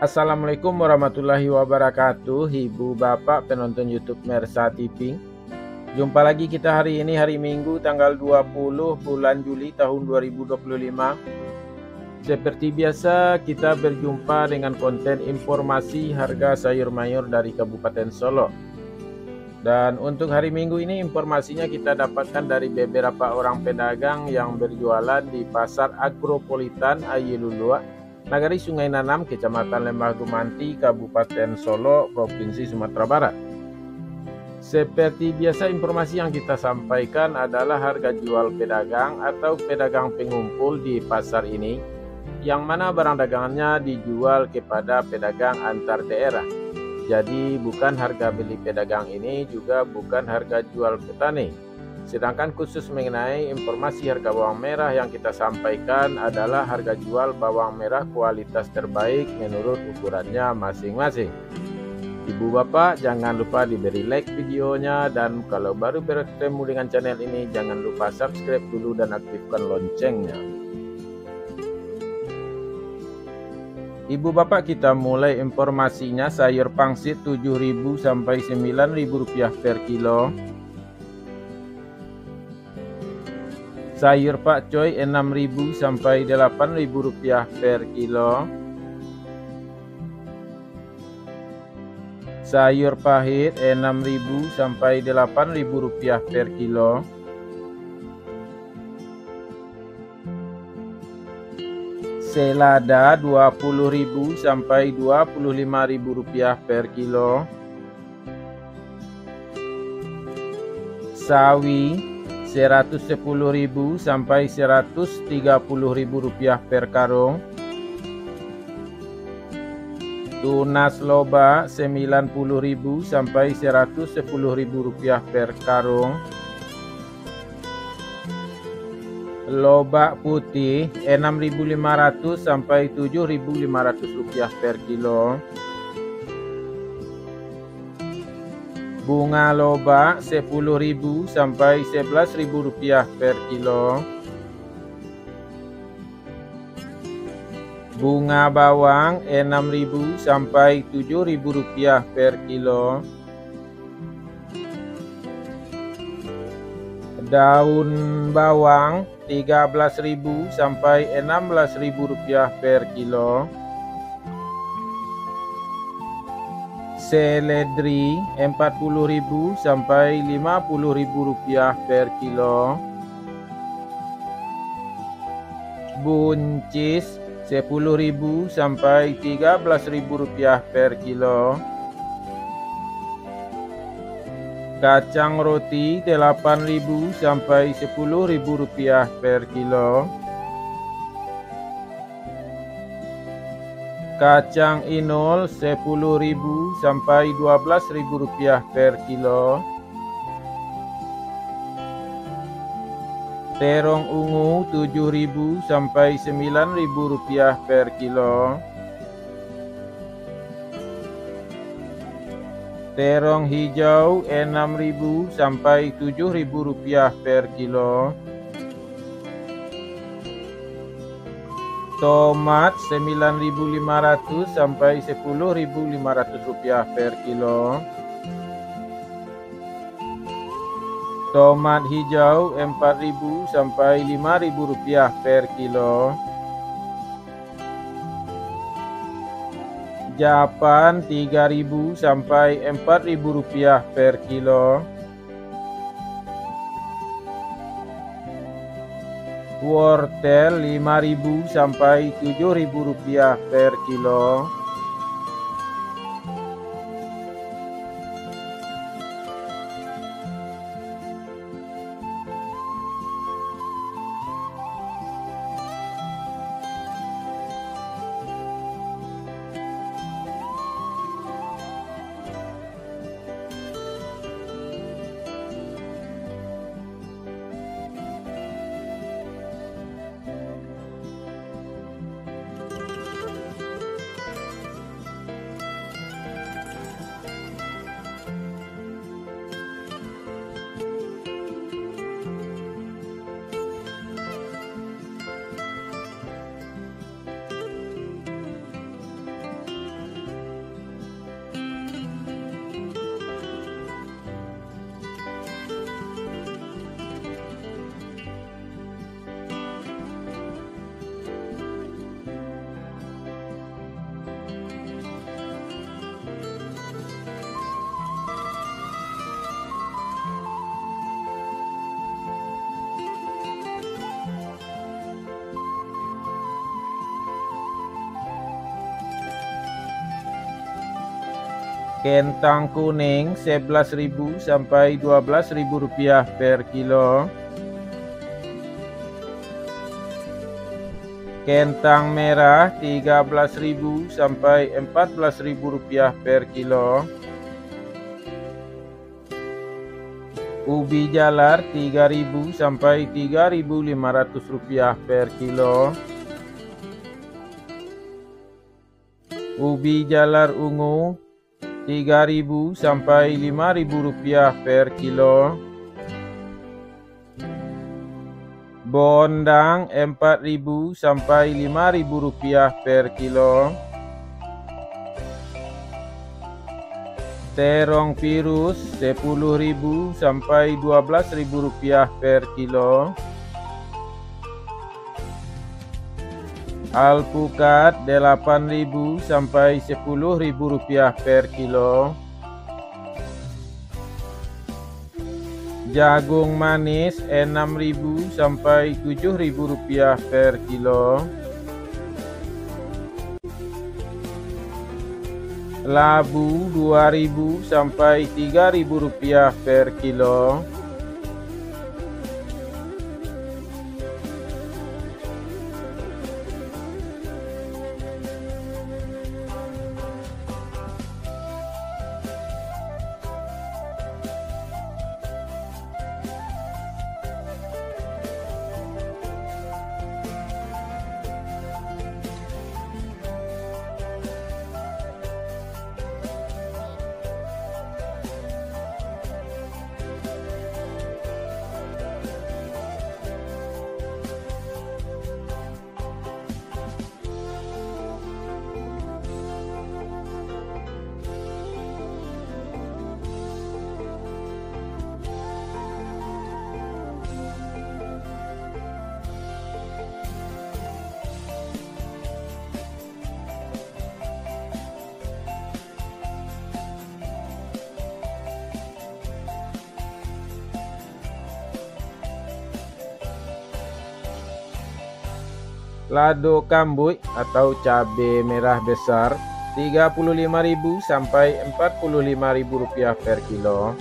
Assalamualaikum warahmatullahi wabarakatuh, Ibu Bapak penonton YouTube Mersa TV. Jumpa lagi kita hari ini, hari Minggu tanggal 20 bulan Juli tahun 2025. Seperti biasa kita berjumpa dengan konten informasi harga sayur mayur dari Kabupaten Solo. Dan untuk hari Minggu ini informasinya kita dapatkan dari beberapa orang pedagang yang berjualan di Pasar Agropolitan Ayilulua, Nagari Sungai Nanam, Kecamatan Lembah Gumanti, Kabupaten Solo, Provinsi Sumatera Barat. Seperti biasa informasi yang kita sampaikan adalah harga jual pedagang atau pedagang pengumpul di pasar ini, yang mana barang dagangannya dijual kepada pedagang antar daerah. Jadi bukan harga beli pedagang ini, juga bukan harga jual petani. Sedangkan khusus mengenai informasi harga bawang merah yang kita sampaikan adalah harga jual bawang merah kualitas terbaik menurut ukurannya masing-masing. Ibu Bapak jangan lupa diberi like videonya, dan kalau baru bertemu dengan channel ini jangan lupa subscribe dulu dan aktifkan loncengnya. Ibu Bapak, kita mulai informasinya. Sayur pangsit 7.000 sampai 9.000 rupiah per kilo. Sayur pakcoy 6.000 sampai 8.000 rupiah per kilo. Sayur pahit 6.000 sampai 8.000 rupiah per kilo. Selada 20.000 sampai 25.000 rupiah per kilo. Sawi 110.000 sampai 130.000 rupiah per karung. Tunas loba 90.000 sampai 110.000 rupiah per karung. Lobak putih 6.500 sampai 7.500 rupiah per kilo. Bunga lobak 10.000 sampai 11.000 rupiah per kilo. Bunga bawang 6.000 sampai 7.000 rupiah per kilo. Daun bawang 13.000 sampai 16.000 rupiah per kilo. Seledri 40.000 sampai 50.000 rupiah per kilo. Buncis 10.000 sampai 13.000 rupiah per kilo. Kacang roti 8.000 sampai 10.000 rupiah per kilo. Kacang inul 10.000 sampai 12.000 rupiah per kilo. Terong ungu 7.000 sampai 9.000 rupiah per kilo. Terong hijau 6.000 sampai 7.000 rupiah per kilo. Tomat 9.500 sampai 10.500 rupiah per kilo. Tomat hijau 4.000 sampai 5.000 rupiah per kilo. Japan 3.000 sampai 4.000 rupiah per kilo. Wortel 5.000 sampai 7.000 rupiah per kilo. Kentang kuning 11.000 sampai 12.000 rupiah per kilo. Kentang merah 13.000 sampai 14.000 rupiah per kilo. Ubi jalar 3.000 sampai 3.500 rupiah per kilo. Ubi jalar ungu 3.000 sampai 5.000 rupiah per kilo. Bondang 4.000 sampai 5.000 rupiah per kilo. Terong virus 10.000 sampai 12.000 rupiah per kilo. Alpukat 8.000 sampai 10.000 rupiah per kilo. Jagung manis 6.000 sampai 7.000 rupiah per kilo. Labu 2.000 sampai 3.000 rupiah per kilo. Lado kambuj atau cabai merah besar 35.000 sampai 45.000 rupiah per kilo.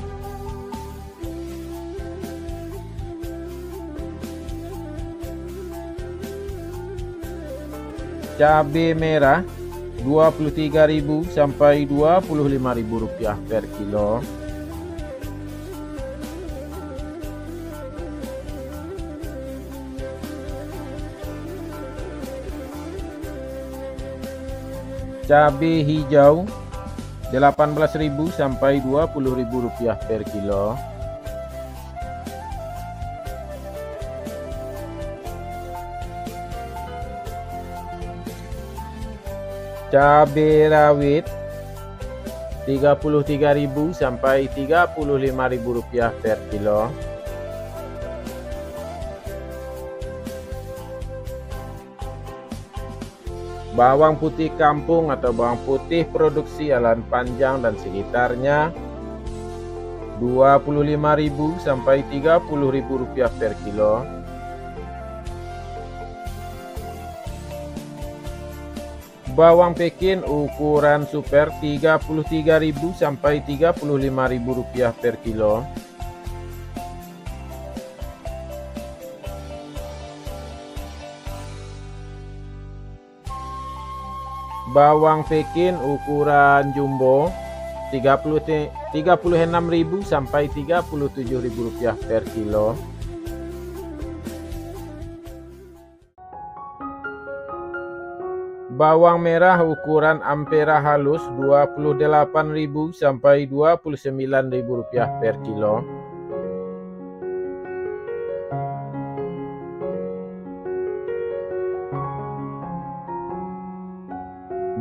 Cabai merah 23.000 sampai 25.000 rupiah per kilo. Cabai hijau 18.000 sampai 20.000 rupiah per kilo. Cabai rawit 33.000 sampai 35.000 rupiah per kilo. Bawang putih kampung atau bawang putih produksi Alan Panjang dan sekitarnya 25.000 sampai 30.000 rupiah per kilo. Bawang Pekin ukuran super 33.000 sampai 35.000 rupiah per kilo. Bawang Pekin ukuran jumbo 36.000 sampai 37.000 rupiah per kilo. Bawang merah ukuran ampera halus 28.000 sampai 29.000 rupiah per kilo.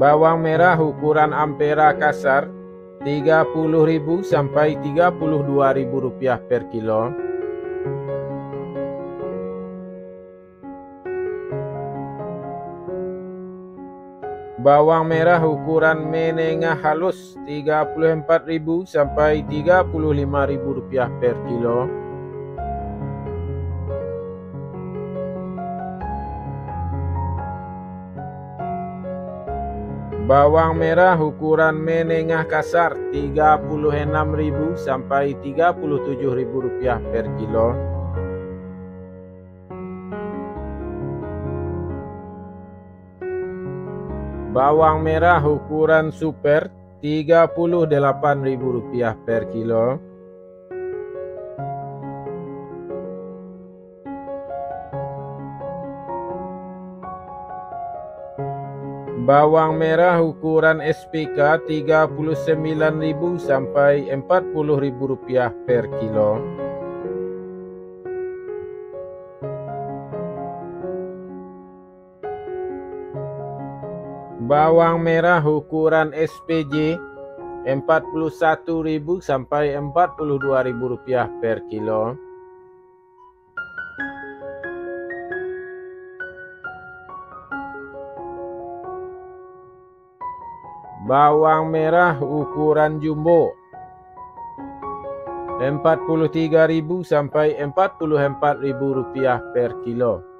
Bawang merah ukuran ampera kasar 30.000 sampai 32.000 rupiah per kilo. Bawang merah ukuran menengah halus 34.000 sampai 35.000 rupiah per kilo. Bawang merah ukuran menengah kasar Rp36.000 sampai Rp37.000 per kilo. Bawang merah ukuran super Rp38.000 per kilo. Bawang merah ukuran SPK Rp39.000 sampai Rp40.000 per kilo. Bawang merah ukuran SPJ Rp41.000 sampai Rp42.000 per kilo. Bawang merah ukuran jumbo Rp43.000 sampai Rp44.000 per kilo.